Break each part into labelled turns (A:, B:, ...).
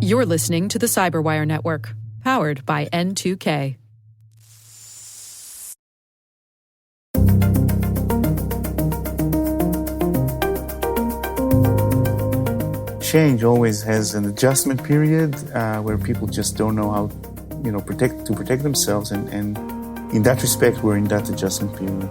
A: You're listening to the Cyberwire Network, powered by N2K.
B: Change always has an adjustment period where people just don't know how, protect themselves, and in that respect, we're in that adjustment period.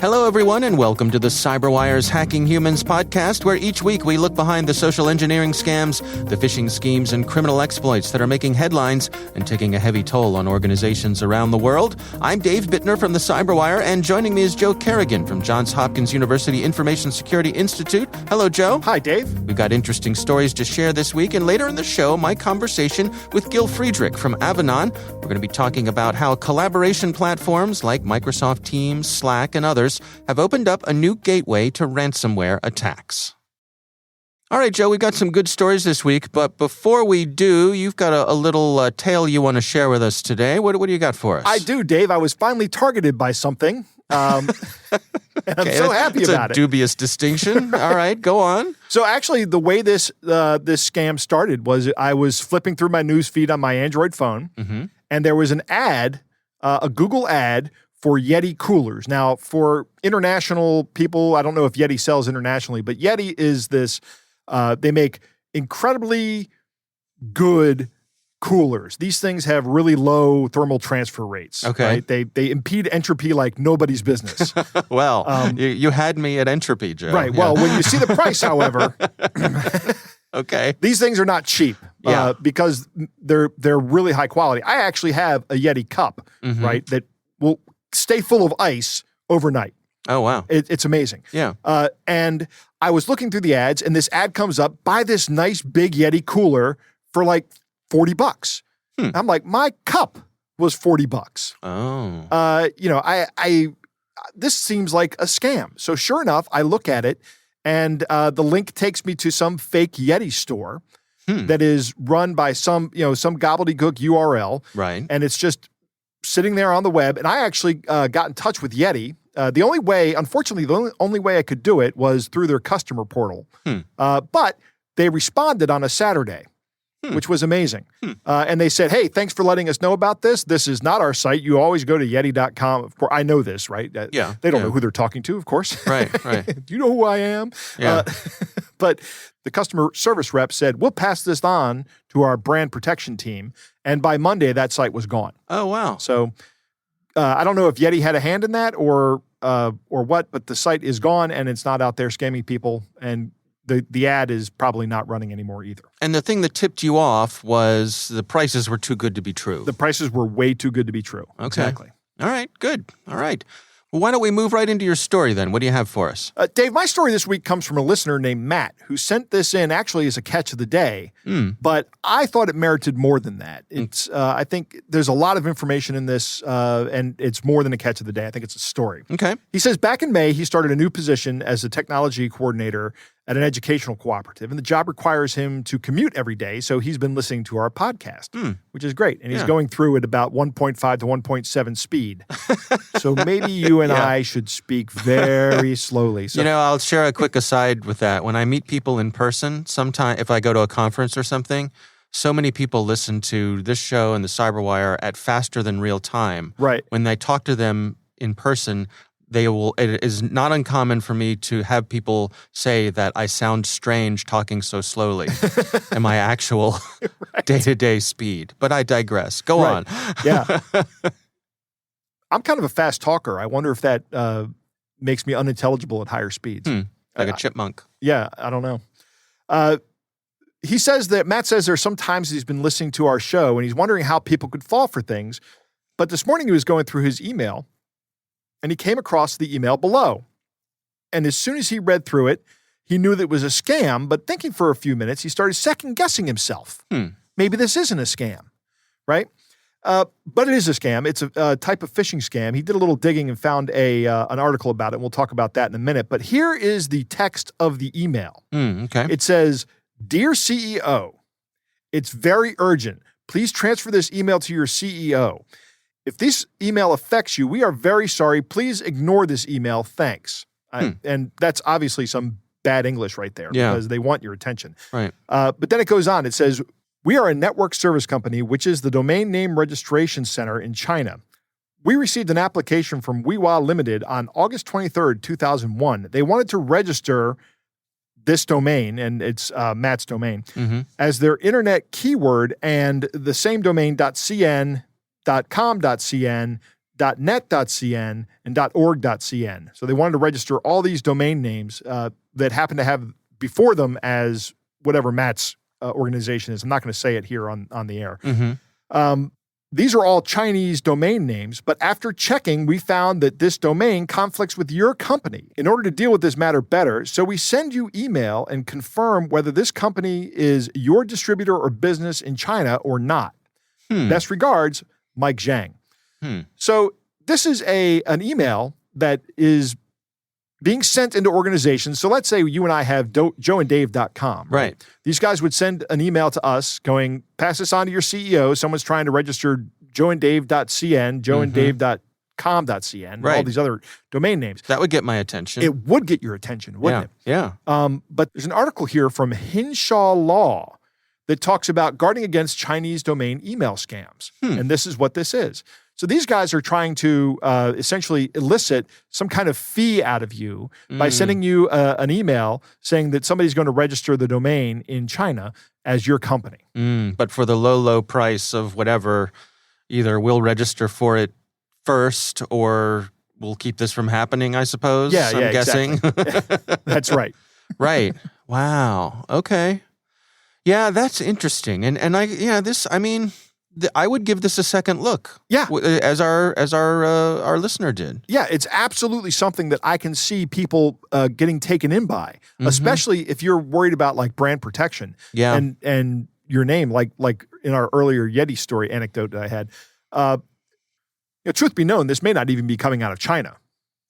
C: Hello, everyone, and welcome to the CyberWire's Hacking Humans podcast, where each week we look behind the social engineering scams, the phishing schemes, and criminal exploits that are making headlines and taking a heavy toll on organizations around the world. I'm Dave Bittner from the CyberWire, and joining me is Joe Kerrigan from Johns Hopkins University Information Security Institute. Hello, Joe.
D: Hi, Dave.
C: We've got interesting stories to share this week, and later in the show, my conversation with Gil Friedrich from Avanan. We're going to be talking about how collaboration platforms like Microsoft Teams, Slack, and others have opened up a new gateway to ransomware attacks. All right, Joe, we got some good stories this week, but before we do, you've got a little tale you want to share with us today. What do you got for us?
D: I do, Dave. I was finally targeted by something, and I'm so happy about it.
C: It's a dubious distinction. All right, go on.
D: So actually, the way this scam started was I was flipping through my news feed on my Android phone, and there was an ad, a Google ad, for Yeti coolers. Now, for international people, I don't know if Yeti sells internationally, but Yeti is this, they make incredibly good coolers. These things have really low thermal transfer rates.
C: Okay.
D: Right? They impede entropy like nobody's business.
C: Well, you had me at entropy, Joe.
D: Right.
C: Yeah.
D: Well, when you see the price, however,
C: okay,
D: these things are not cheap because they're really high quality. I actually have a Yeti cup, right, that will stay full of ice overnight.
C: Oh, wow.
D: It's amazing.
C: Yeah.
D: And I was looking through the ads, and this ad comes up, buy this nice big Yeti cooler for like $40. I'm like, my cup was $40.
C: Oh.
D: This seems like a scam. So sure enough, I look at it, and the link takes me to some fake Yeti store that is run by some gobbledygook URL.
C: Right.
D: And it's just sitting there on the web, and I actually got in touch with Yeti. The only way I could do it was through their customer portal. But they responded on a Saturday, which was amazing. And they said, hey, thanks for letting us know about this. This is not our site. You always go to Yeti.com. Of course, I know this, right?
C: Yeah.
D: They don't know who they're talking to, of course.
C: Right.
D: Do you know who I am?
C: Yeah.
D: But the customer service rep said, we'll pass this on to our brand protection team. And by Monday, that site was gone.
C: Oh, wow.
D: So I don't know if Yeti had a hand in that or what, but the site is gone and it's not out there scamming people. And the ad is probably not running anymore either.
C: And the thing that tipped you off was the prices were too good to be true.
D: The prices were way too good to be true.
C: Okay.
D: Exactly.
C: All right, good. All right. Well, why don't we move right into your story then? What do you have for us?
D: Dave, my story this week comes from a listener named Matt, who sent this in actually as a catch of the day, but I thought it merited more than that. It's I think there's a lot of information in this, and it's more than a catch of the day. I think it's a story.
C: Okay.
D: He says back in May, he started a new position as a technology coordinator at an educational cooperative, and the job requires him to commute every day, so he's been listening to our podcast, which is great, and he's going through at about 1.5 to 1.7 speed. So maybe you and I should speak very slowly. So,
C: I'll share a quick aside with that. When I meet people in person, sometimes if I go to a conference or something, so many people listen to this show and the CyberWire at faster than real time.
D: Right.
C: When I talk to them in person, it is not uncommon for me to have people say that I sound strange talking so slowly in my actual day-to-day speed. But I digress. Go on.
D: Yeah. I'm kind of a fast talker. I wonder if that makes me unintelligible at higher speeds.
C: Like a chipmunk.
D: Yeah, I don't know. Matt says there's sometimes he's been listening to our show and he's wondering how people could fall for things. But this morning he was going through his email and he came across the email below. And as soon as he read through it, he knew that it was a scam, but thinking for a few minutes, he started second-guessing himself. Maybe this isn't a scam, right? But it is a scam. It's a type of phishing scam. He did a little digging and found an article about it. And we'll talk about that in a minute. But here is the text of the email.
C: Okay.
D: It says, Dear CEO, it's very urgent. Please transfer this email to your CEO. If this email affects you, we are very sorry. Please ignore this email. Thanks. And that's obviously some bad English right there because they want your attention.
C: Right.
D: But then it goes on. It says, we are a network service company, which is the domain name registration center in China. We received an application from Weihua Limited on August 23rd, 2001. They wanted to register this domain, and it's Matt's domain, as their internet keyword, and the same domain .cn, .com.cn, .net.cn, and .org.cn. So they wanted to register all these domain names that happen to have before them as whatever Matt's organization is. I'm not going to say it here on the air. These are all Chinese domain names, but after checking, we found that this domain conflicts with your company. In order to deal with this matter better, so we send you email and confirm whether this company is your distributor or business in China or not. Best regards, Mike Zhang. So this is an email that is being sent into organizations. So let's say you and I have joeanddave.com.
C: Right.
D: These guys would send an email to us going, pass this on to your CEO. Someone's trying to register joeanddave.cn, joeanddave.com.cn, all these other domain names.
C: That would get my attention.
D: It would get your attention, wouldn't it?
C: Yeah.
D: But there's an article here from Hinshaw Law that talks about guarding against Chinese domain email scams. And this is what this is. So these guys are trying to essentially elicit some kind of fee out of you by sending you an email saying that somebody's going to register the domain in China as your company.
C: But for the low price of whatever, either we'll register for it first or we'll keep this from happening, I suppose. I'm guessing.
D: Exactly. That's right.
C: Right. Wow. Okay. Yeah, that's interesting. And I would give this a second look.
D: Yeah.
C: As our listener did.
D: Yeah, it's absolutely something that I can see people getting taken in by, especially if you're worried about like brand protection.
C: Yeah.
D: And your name, like in our earlier Yeti story anecdote that I had. Truth be known, this may not even be coming out of China.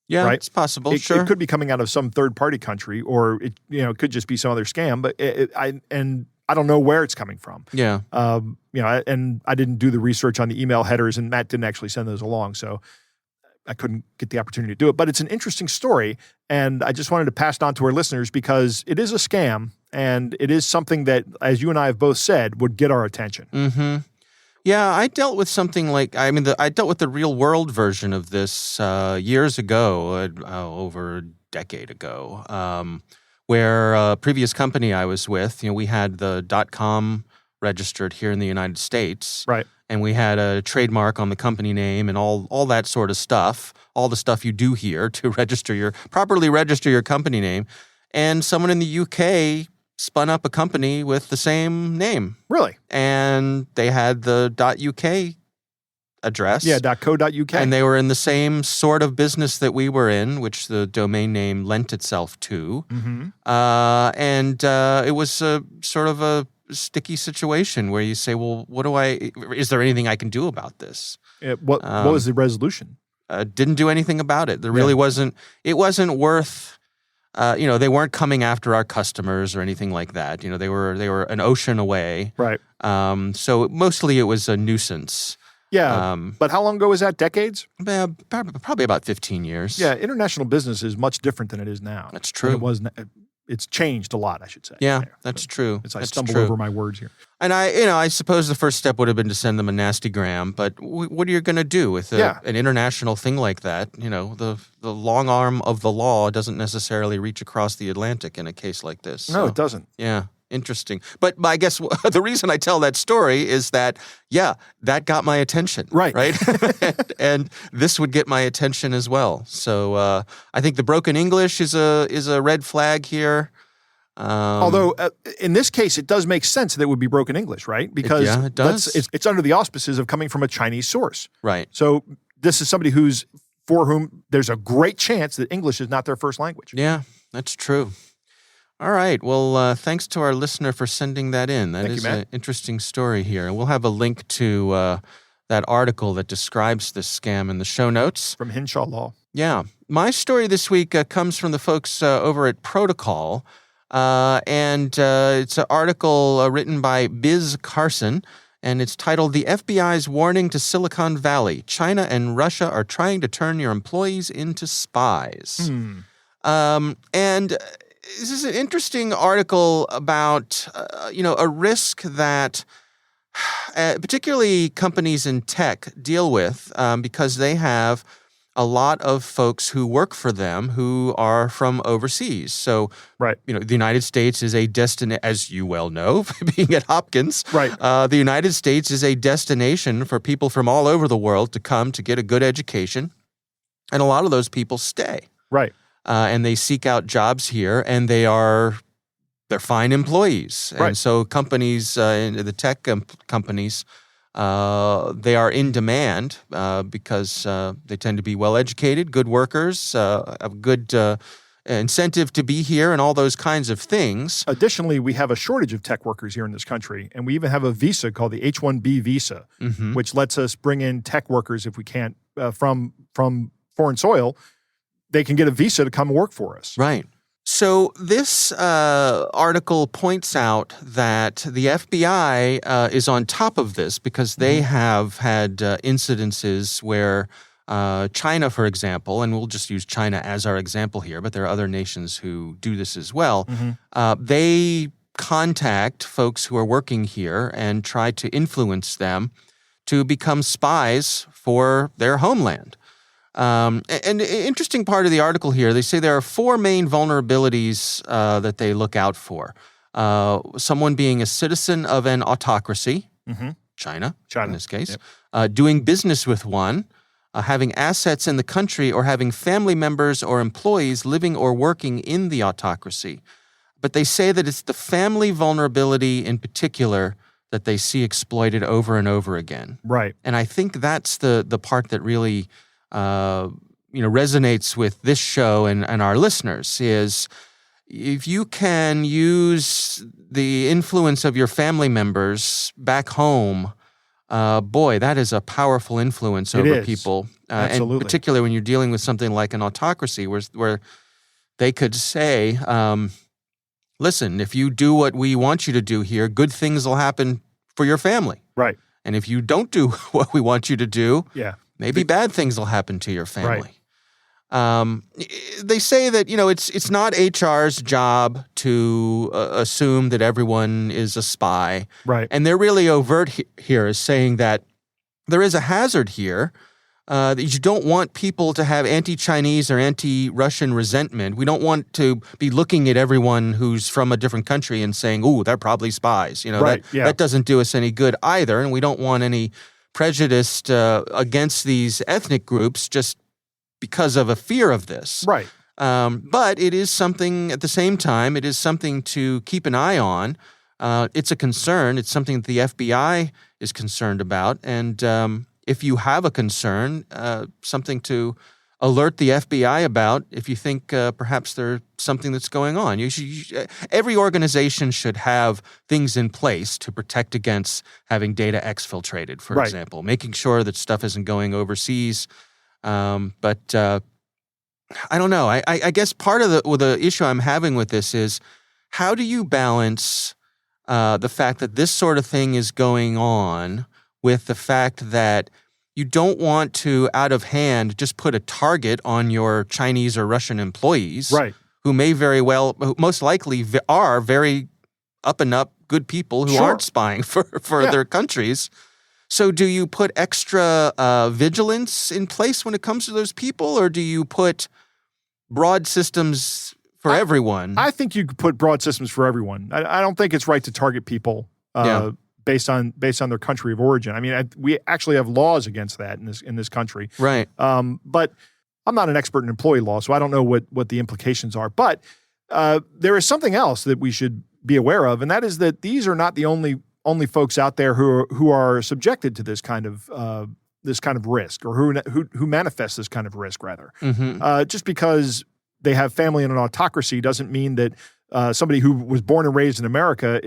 C: Yeah,
D: right?
C: It's possible.
D: It could be coming out of some third-party country, or it could just be some other scam. But I don't know where it's coming from.
C: Yeah.
D: And I didn't do the research on the email headers, and Matt didn't actually send those along, so I couldn't get the opportunity to do it. But it's an interesting story, and I just wanted to pass it on to our listeners because it is a scam, and it is something that, as you and I have both said, would get our attention.
C: Yeah, I dealt with something like, I dealt with the real world version of this years ago, over a decade ago, where a previous company I was with, we had the .com registered here in the United States.
D: Right.
C: And we had a trademark on the company name and all that sort of stuff, all the stuff you do here to properly register your company name. And someone in the UK spun up a company with the same name.
D: Really?
C: And they had the .uk address.
D: Yeah, .co.uk.
C: And they were in the same sort of business that we were in, which the domain name lent itself to. And it was sort of a sticky situation where you say, well, is there anything I can do about this?
D: What was the resolution?
C: Didn't do anything about it. There really wasn't, it wasn't worth... they weren't coming after our customers or anything like that. They were an ocean away.
D: Right.
C: So mostly it was a nuisance.
D: Yeah. But how long ago was that? Decades?
C: Probably about 15 years.
D: Yeah. International business is much different than it is now.
C: That's true.
D: It's changed a lot, I should say.
C: Yeah, that's true.
D: I stumble over my words here.
C: And I suppose the first step would have been to send them a nasty gram, but what are you going to do with an international thing like that? The long arm of the law doesn't necessarily reach across the Atlantic in a case like this.
D: No, it doesn't.
C: Yeah, interesting. But I guess the reason I tell that story is that, that got my attention.
D: Right.
C: and this would get my attention as well. So I think the broken English is a red flag here.
D: Although in this case, it does make sense that it would be broken English, right? Because
C: it does.
D: It's under the auspices of coming from a Chinese source.
C: Right.
D: So this is somebody for whom there's a great chance that English is not their first language.
C: Yeah, that's true. All right. Well, thanks to our listener for sending that in. That is an interesting story here. And we'll have a link to that article that describes this scam in the show notes.
D: From Hinshaw Law. Yeah.
C: My story this week comes from the folks over at Protocol. And it's an article written by Biz Carson, and it's titled, "The FBI's Warning to Silicon Valley. China and Russia are trying to turn your employees into spies." And this is an interesting article about, a risk that particularly companies in tech deal with because they have a lot of folks who work for them who are from overseas. So,
D: right.
C: The United States is a destination, as you well know, being at Hopkins.
D: Right.
C: The United States is a destination for people from all over the world to come to get a good education. And a lot of those people stay.
D: Right.
C: And they seek out jobs here, and they're fine employees.
D: Right.
C: And so companies, the tech companies, they are in demand because they tend to be well-educated, good workers, a good incentive to be here, and all those kinds of things.
D: Additionally, we have a shortage of tech workers here in this country, and we even have a visa called the H-1B visa, which lets us bring in tech workers if we can't from foreign soil. They can get a visa to come work for us.
C: Right. So this article points out that the FBI is on top of this because they have had incidences where China, for example, and we'll just use China as our example here, but there are other nations who do this as well. They contact folks who are working here and try to influence them to become spies for their homeland. And an interesting part of the article here, they say there are 4 main vulnerabilities that they look out for. Someone being a citizen of an autocracy, China in this case, doing business with one, having assets in the country, or having family members or employees living or working in the autocracy. But they say that it's the family vulnerability in particular that they see exploited over and over again.
D: Right.
C: And I think that's the part that really resonates with this show and our listeners is if you can use the influence of your family members back home, boy, that is a powerful influence over people.
D: Absolutely.
C: And particularly when you're dealing with something like an autocracy where they could say, listen, if you do what we want you to do here, good things will happen for your family.
D: Right.
C: And if you don't do what we want you to do, maybe bad things will happen to your family. They say that, it's not HR's job to assume that everyone is a spy.
D: Right.
C: And they're really overt here as saying that there is a hazard here that you don't want people to have anti-Chinese or anti-Russian resentment. We don't want to be looking at everyone who's from a different country and saying, ooh, they're probably spies. That doesn't do us any good either. And we don't want any prejudice against these ethnic groups just because of a fear of this.
D: Right.
C: But it is something, at the same time, it is something to keep an eye on. It's a concern. It's something that the FBI is concerned about. And if you have a concern, something to alert the FBI about if you think perhaps there's something that's going on. Every organization should have things in place to protect against having data exfiltrated, for example, making sure that stuff isn't going overseas. But I don't know. I guess part of the issue I'm having with this is how do you balance the fact that this sort of thing is going on with the fact that you don't want to, out of hand, just put a target on your Chinese or Russian employees, who may very well, who most likely are very up and up good people who aren't spying for their countries. So do you put extra vigilance in place when it comes to those people, or do you put broad systems for everyone?
D: I think you could put broad systems for everyone. I don't think it's right to target people based on their country of origin. I mean, we actually have laws against that in this country.
C: Right.
D: But I'm not an expert in employee law, so I don't know what the implications are. But there is something else that we should be aware of, and that is that these are not the only folks out there who are subjected to this kind of risk, or who manifest this kind of risk rather. Just because they have family in an autocracy doesn't mean that somebody who was born and raised in America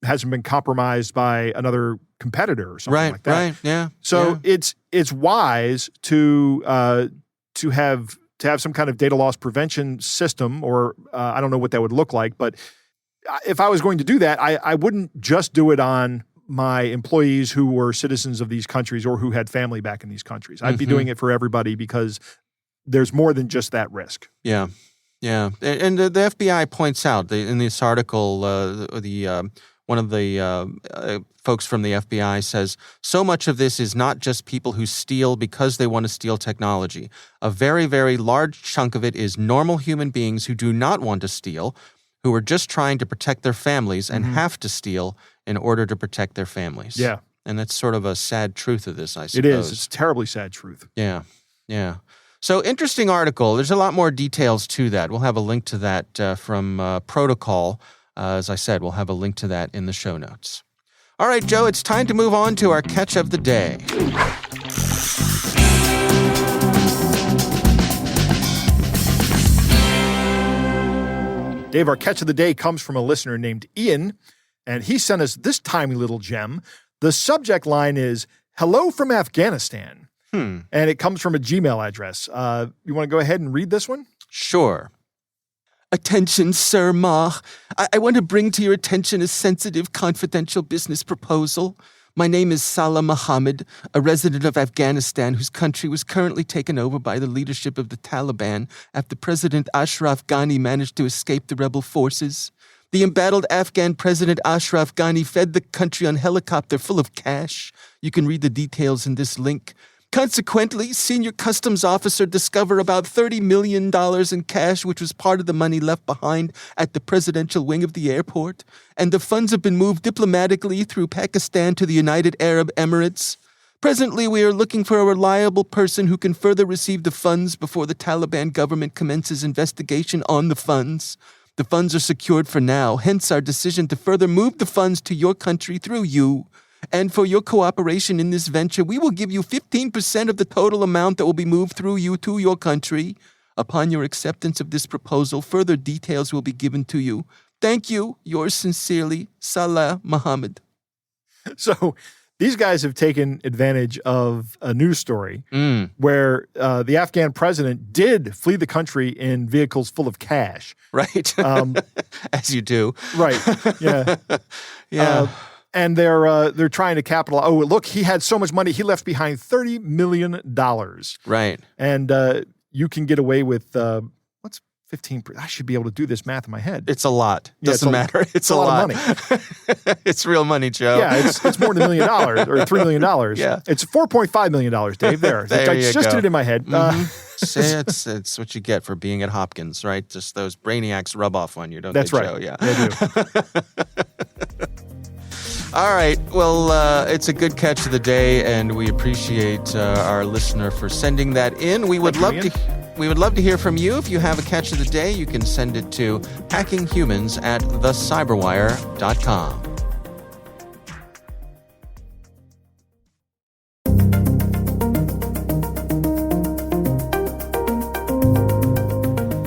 D: hasn't been compromised by another competitor or something like that.
C: Right. Yeah.
D: So it's wise to have some kind of data loss prevention system, or I don't know what that would look like, but if I was going to do that, I wouldn't just do it on my employees who were citizens of these countries or who had family back in these countries. I'd be doing it for everybody because there's more than just that risk.
C: Yeah. Yeah, and the FBI points out in this article, one of the folks from the FBI says, so much of this is not just people who steal because they want to steal technology. A very, very large chunk of it is normal human beings who do not want to steal, who are just trying to protect their families and have to steal in order to protect their families.
D: Yeah.
C: And that's sort of a sad truth of this, I suppose.
D: It is. It's a terribly sad truth.
C: Yeah, yeah. So interesting article. There's a lot more details to that. We'll have a link to that from Protocol. As I said, we'll have a link to that in the show notes. All right, Joe, it's time to move on to our catch of the day.
D: Dave, our catch of the day comes from a listener named Iain, and he sent us this tiny little gem. The subject line is, "Hello from Afghanistan." And it comes from a Gmail address. You want to go ahead and read this one?
C: Sure. Attention, Sir Ma. I want to bring to your attention a sensitive, confidential business proposal. My name is Salah Mohammed, a resident of Afghanistan whose country was currently taken over by the leadership of the Taliban after President Ashraf Ghani managed to escape the rebel forces. The embattled Afghan President Ashraf Ghani fed the country on helicopter full of cash. You can read the details in this link. Consequently, senior customs officer discovered about $30 million in cash, which was part of the money left behind at the presidential wing of the airport, and the funds have been moved diplomatically through Pakistan to the United Arab Emirates. Presently, we are looking for a reliable person who can further receive the funds before the Taliban government commences investigation on the funds. The funds are secured for now, hence our decision to further move the funds to your country through you. And for your cooperation in this venture, we will give you 15% of the total amount that will be moved through you to your country. Upon your acceptance of this proposal, further details will be given to you. Thank you. Yours sincerely, Salah Mohammed.
D: So these guys have taken advantage of a news story where the Afghan president did flee the country in vehicles full of cash.
C: Right. As you do.
D: Right. Yeah.
C: Yeah.
D: And they're trying to capitalize. Oh, look, he had so much money. He left behind $30 million.
C: Right.
D: And you can get away with, what's 15%? I should be able to do this math in my head.
C: It's a lot. Doesn't matter. It's a lot.
D: Of money.
C: It's real money, Joe.
D: Yeah, it's more than $1 million or $3 million.
C: Yeah.
D: It's $4.5 million, Dave. There
C: There
D: I
C: you
D: just
C: go.
D: did it in my head.
C: See, it's what you get for being at Hopkins, right? Just those brainiacs rub off on you, don't
D: That's
C: they,
D: right.
C: Joe? Yeah.
D: They do.
C: All right. Well, it's a good catch of the day, and we appreciate our listener for sending that in. We would love to hear from you. If you have a catch of the day, you can send it to hackinghumans@thecyberwire.com.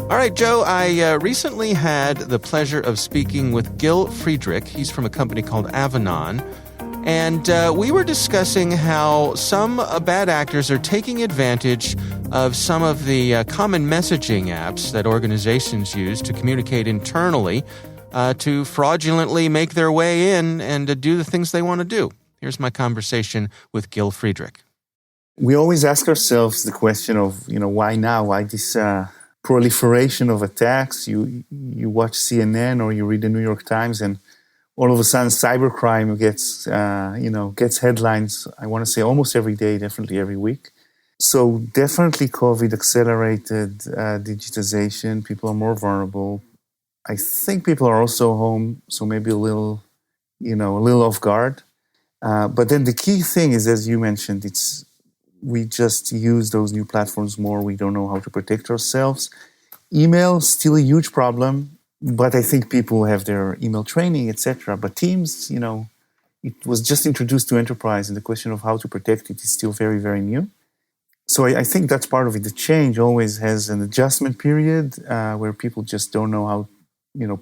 C: All right, Joe, I recently had the pleasure of speaking with Gil Friedrich. He's from a company called Avanan. And we were discussing how some bad actors are taking advantage of some of the common messaging apps that organizations use to communicate internally to fraudulently make their way in and to do the things they want to do. Here's my conversation with Gil Friedrich.
B: We always ask ourselves the question of, why now? Why this proliferation of attacks? You watch CNN or you read the New York Times, and all of a sudden cybercrime gets headlines, I want to say almost every day, definitely every week. So definitely COVID accelerated digitization. People are more vulnerable. I think people are also home, so maybe a little off guard. But then the key thing is, as you mentioned, we just use those new platforms more. We don't know how to protect ourselves. Email, still a huge problem, but I think people have their email training, etc. But Teams, it was just introduced to enterprise, and the question of how to protect it is still very, very new. So I think that's part of it. The change always has an adjustment period where people just don't know how, to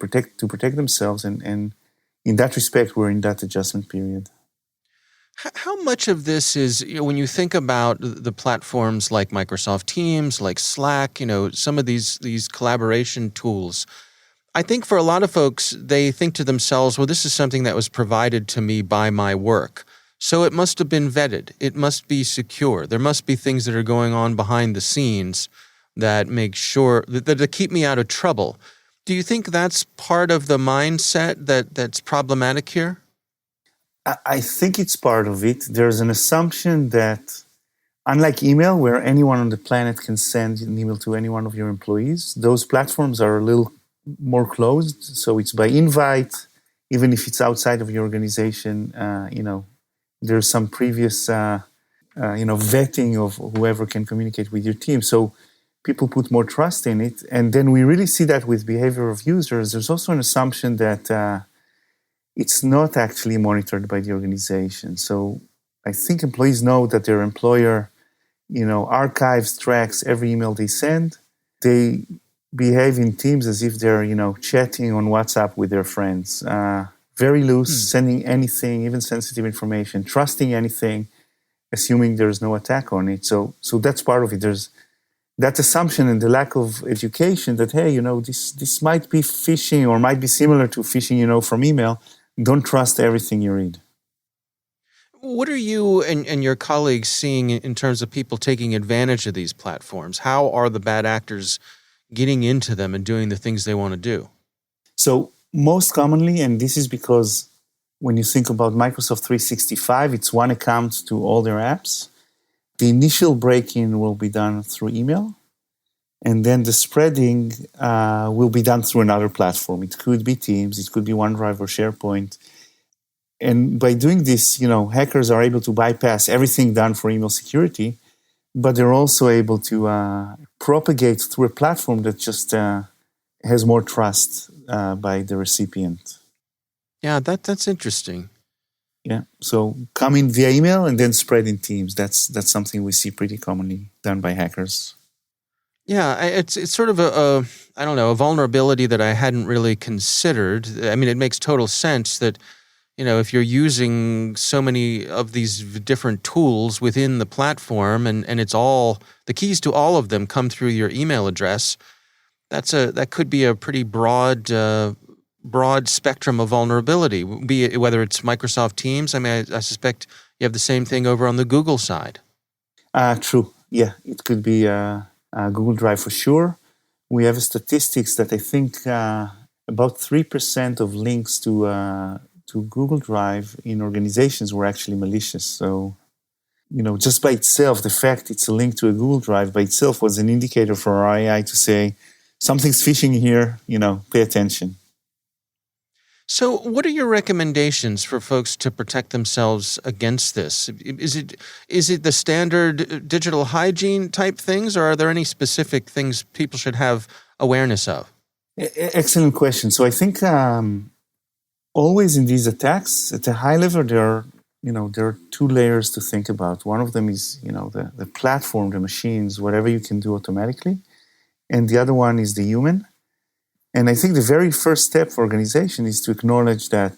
B: protect themselves, and in that respect, we're in that adjustment period.
C: How much of this is, when you think about the platforms like Microsoft Teams, like Slack, some of these collaboration tools, I think for a lot of folks, they think to themselves, well, this is something that was provided to me by my work. So it must have been vetted. It must be secure. There must be things that are going on behind the scenes. that make sure that keep me out of trouble. Do you think that's part of the mindset that's problematic here?
B: I think it's part of it. There's an assumption that, unlike email, where anyone on the planet can send an email to any one of your employees, those platforms are a little more closed. So it's by invite, even if it's outside of your organization. There's some previous, vetting of whoever can communicate with your team. So people put more trust in it. And then we really see that with behavior of users. There's also an assumption that it's not actually monitored by the organization. So I think employees know that their employer, archives, tracks every email they send. They behave in teams as if they're, chatting on WhatsApp with their friends. Very loose, sending anything, even sensitive information, trusting anything, assuming there's no attack on it. So that's part of it. There's that assumption and the lack of education that, hey, this might be phishing or might be similar to phishing, from email. Don't trust everything you read.
C: What are you and your colleagues seeing in terms of people taking advantage of these platforms? How are the bad actors getting into them and doing the things they want to do?
B: So most commonly, and this is because when you think about Microsoft 365, it's one account to all their apps. The initial break-in will be done through email, and then the spreading will be done through another platform. It could be Teams, it could be OneDrive or SharePoint. And by doing this, hackers are able to bypass everything done for email security, but they're also able to propagate through a platform that just has more trust by the recipient.
C: Yeah, that's interesting.
B: Yeah, so come in via email and then spread in Teams. That's something we see pretty commonly done by hackers.
C: Yeah, it's sort of a vulnerability that I hadn't really considered. I mean, it makes total sense that, if you're using so many of these different tools within the platform and it's all, the keys to all of them come through your email address, that could be a pretty broad spectrum of vulnerability, be it whether it's Microsoft Teams. I mean, I suspect you have the same thing over on the Google side.
B: True. Yeah, it could be Google Drive for sure. We have statistics that I think about 3% of links to Google Drive in organizations were actually malicious. So, just by itself, the fact it's a link to a Google Drive by itself was an indicator for our AI to say, something's phishing here, pay attention.
C: So what are your recommendations for folks to protect themselves against this? Is it the standard digital hygiene type things, or are there any specific things people should have awareness of?
B: Excellent question. So I think always in these attacks, at a high level, there are two layers to think about. One of them is, the platform, the machines, whatever you can do automatically. And the other one is the human. And I think the very first step for organization is to acknowledge that,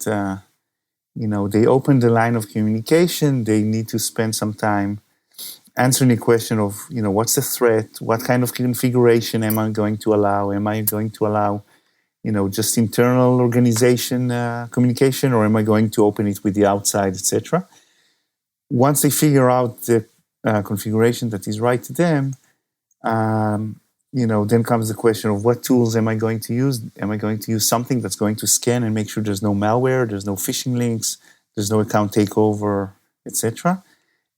B: they open the line of communication. They need to spend some time answering the question of, what's the threat? What kind of configuration am I going to allow? Am I going to allow, just internal organization communication, or am I going to open it with the outside, etc.? Once they figure out the configuration that is right to them, then comes the question of what tools am I going to use? Am I going to use something that's going to scan and make sure there's no malware, there's no phishing links, there's no account takeover, etc.?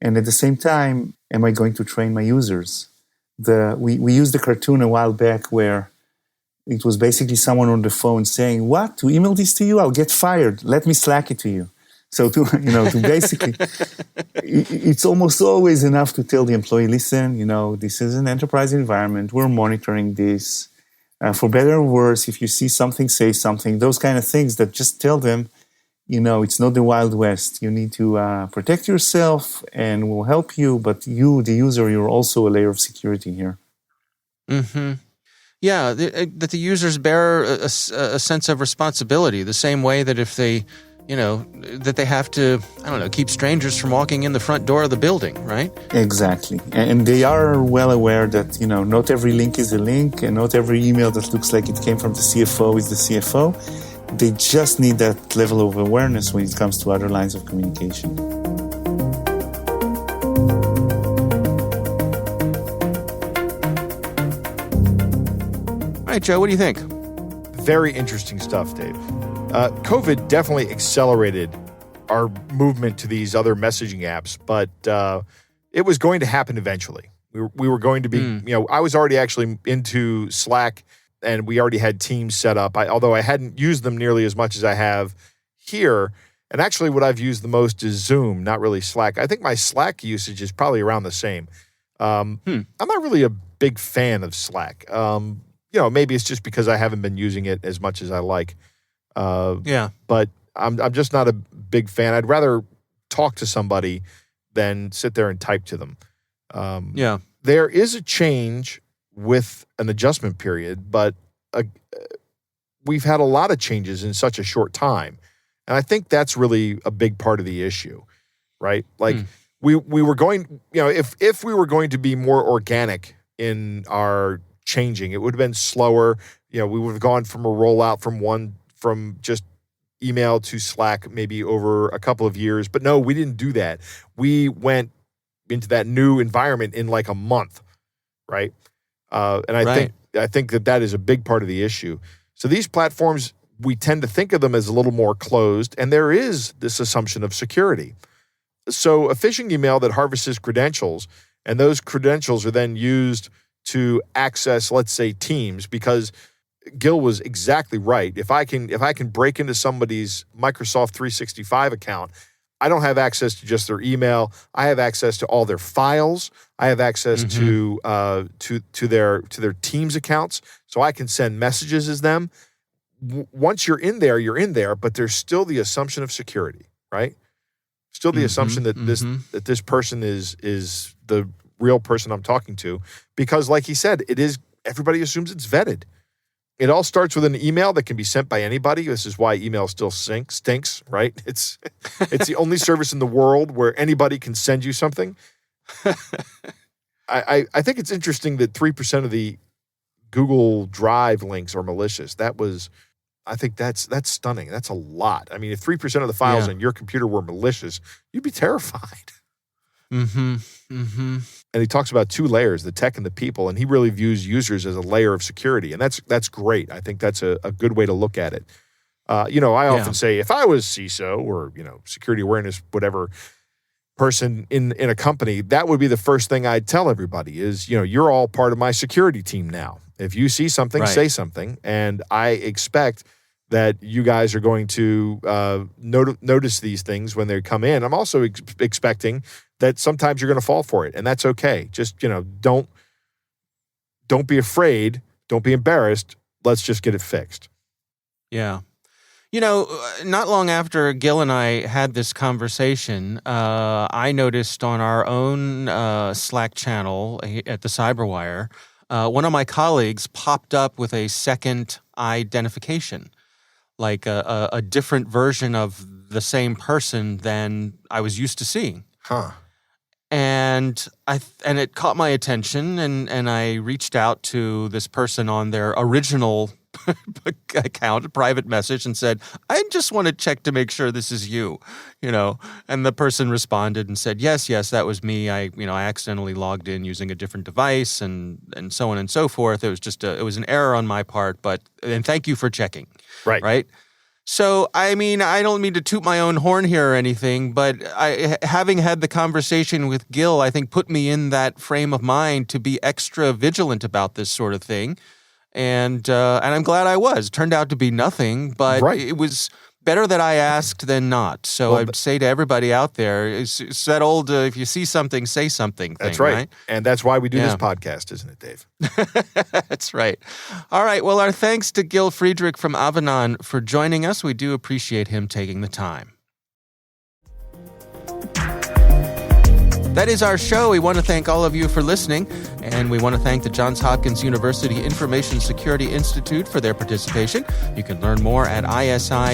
B: And at the same time, am I going to train my users? We used the cartoon a while back where it was basically someone on the phone saying, "What? To email this to you? I'll get fired. Let me Slack it to you." So to basically, it's almost always enough to tell the employee, listen, this is an enterprise environment. We're monitoring this. For better or worse, if you see something, say something. Those kind of things that just tell them, it's not the Wild West. You need to protect yourself and we'll help you. But you, the user, you're also a layer of security here.
C: Mm-hmm. Yeah, that the users bear a sense of responsibility, the same way that if they that they have to, keep strangers from walking in the front door of the building, right?
B: Exactly. And they are well aware that, not every link is a link and not every email that looks like it came from the CFO is the CFO. They just need that level of awareness when it comes to other lines of communication.
C: right, Joe, what do you think?
D: Very interesting stuff, Dave. COVID definitely accelerated our movement to these other messaging apps, but it was going to happen eventually. We were going to be, I was already actually into Slack, and we already had Teams set up, although I hadn't used them nearly as much as I have here. And actually what I've used the most is Zoom, not really Slack. I think my Slack usage is probably around the same. I'm not really a big fan of Slack. Maybe it's just because I haven't been using it as much as I like. But I'm just not a big fan. I'd rather talk to somebody than sit there and type to them. There is a change with an adjustment period, but we've had a lot of changes in such a short time. And I think that's really a big part of the issue, right? Like we were going, if we were going to be more organic in our changing, it would have been slower. We would have gone from a rollout from just email to Slack maybe over a couple of years. But no, we didn't do that. We went into that new environment in like a month, right? And I think that is a big part of the issue. So these platforms, we tend to think of them as a little more closed, and there is this assumption of security. So a phishing email that harvests credentials, and those credentials are then used to access, let's say, Teams, because Gil was exactly right. If I can break into somebody's Microsoft 365 account, I don't have access to just their email. I have access to all their files. I have access to their Teams accounts, so I can send messages as them. Once you're in there, but there's still the assumption of security, right? Still the assumption that this person is the real person I'm talking to, because like he said, everybody assumes it's vetted. It all starts with an email that can be sent by anybody. This is why email still stinks, right? It's the only service in the world where anybody can send you something. I think it's interesting that 3% of the Google Drive links are malicious. I think that's stunning. That's a lot. I mean, if 3% of the files on your computer were malicious, you'd be terrified. And he talks about two layers, the tech and the people, and he really views users as a layer of security, and that's great. I think that's a good way to look at it. I often say if I was CISO or security awareness, whatever person in a company, that would be the first thing I'd tell everybody is, you're all part of my security team now. If you see something, say something, and I expect that you guys are going to notice these things when they come in. I'm also expecting that sometimes you're going to fall for it, and that's okay. Just, don't be afraid. Don't be embarrassed. Let's just get it fixed.
C: Yeah. Not long after Gil and I had this conversation, I noticed on our own Slack channel at the Cyberwire, one of my colleagues popped up with a second identification, like a different version of the same person than I was used to seeing.
D: Huh.
C: And it caught my attention, and I reached out to this person on their original account, a private message, and said, I just want to check to make sure this is you, and the person responded and said, yes, that was me. I accidentally logged in using a different device and so on and so forth. It was just it was an error on my part, and thank you for checking. Right. So, I don't mean to toot my own horn here or anything, but having had the conversation with Gil, I think put me in that frame of mind to be extra vigilant about this sort of thing. And I'm glad I was. It turned out to be nothing, but it was better that I asked than not. So I'd say to everybody out there, it's that old, if you see something, say something thing.
D: That's right. And that's why we do this podcast, isn't it, Dave?
C: That's right. All right. Well, our thanks to Gil Friedrich from Avanan for joining us. We do appreciate him taking the time. That is our show. We want to thank all of you for listening, and we want to thank the Johns Hopkins University Information Security Institute for their participation. You can learn more at isi.jhu.edu.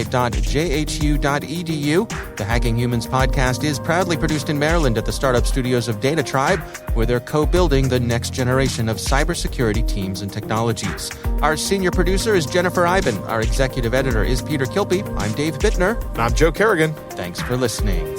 C: The Hacking Humans podcast is proudly produced in Maryland at the startup studios of Data Tribe, where they're co-building the next generation of cybersecurity teams and technologies. Our senior producer is Jennifer Iben. Our executive editor is Peter Kilpie. I'm Dave Bittner.
D: And I'm Joe Kerrigan.
C: Thanks for listening.